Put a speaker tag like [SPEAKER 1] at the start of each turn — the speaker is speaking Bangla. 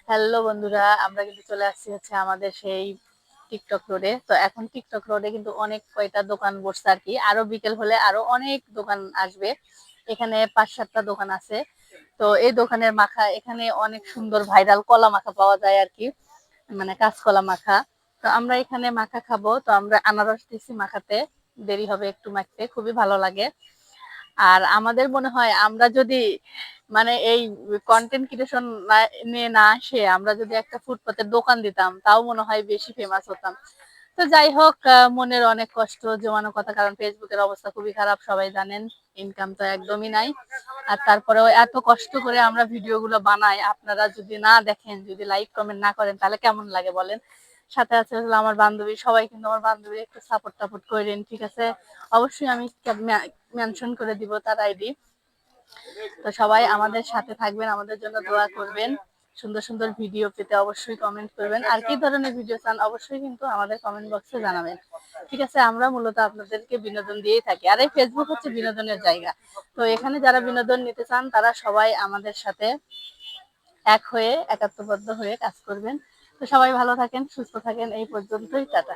[SPEAKER 1] হ্যালো বন্ধুরা, আমরা কিন্তু চলে আসছি হচ্ছে আমাদের সেই টিকটক রোডে। তো এখন টিকটক রোডে কিন্তু অনেক কয়টা দোকান বসছে আর কি, আরো বিকেল হলে আরো অনেক দোকান আসবে। এখানে 5-7টা দোকান আছে। তো এই দোকানের মাখা এখানে অনেক সুন্দর ভাইরাল কলা মাখা পাওয়া যায় আর কি, মানে কাঁচকলা মাখা। তো আমরা এখানে মাখা খাবো, তো আমরা আনারস দিছি মাখাতে, দেরি হবে একটু মাখতে, খুবই ভালো লাগে। আর আমাদের মনে হয় আমরা যদি মানে এই কন্টেন্ট ক্রিয়েশন নিয়ে না আসে, আমরা যদি একটা ফুটপাতের দোকান দিতাম তাও মনে হয় বেশি ফেমাস হতাম। তো যাই হোক, মনের অনেক কষ্ট জমানো কথা, কারণ ফেসবুকের অবস্থা খুবই খারাপ, সবাই জানেন। ইনকাম তো একদমই নাই। আর তারপরেও এত কষ্ট করে আমরা ভিডিওগুলো বানাই, আপনারা যদি না দেখেন, যদি লাইক কমেন্ট না করেন, তাহলে কেমন লাগে বলেন। সাথে আছে হলো আমার বান্ধবী, সবাই কিন্তু আমার বান্ধবী একটু সাপোর্ট টাপোর্ট করেন, ঠিক আছে। অবশ্যই আমি মেনশন করে দিব তার আইডি। তো সবাই আমাদের সাথে থাকবেন, আমাদের জন্য দোয়া করবেন। সুন্দর সুন্দর ভিডিও পেতে অবশ্যই কমেন্ট করবেন, আর কি ধরনের ভিডিও চান অবশ্যই কিন্তু আমাদের কমেন্ট বক্সে জানাবেন, ঠিক আছে। আমরা মূলত আপনাদেরকে বিনোদন দিয়েই থাকি, আর এই ফেসবুক হচ্ছে বিনোদনের জায়গা। তো এখানে যারা বিনোদন নিতে চান তারা সবাই আমাদের সাথে এক হয়ে একাত্মবদ্ধ হয়ে কাজ করবেন। তো সবাই ভালো থাকেন, সুস্থ থাকেন, এই পর্যন্তই, টাটা।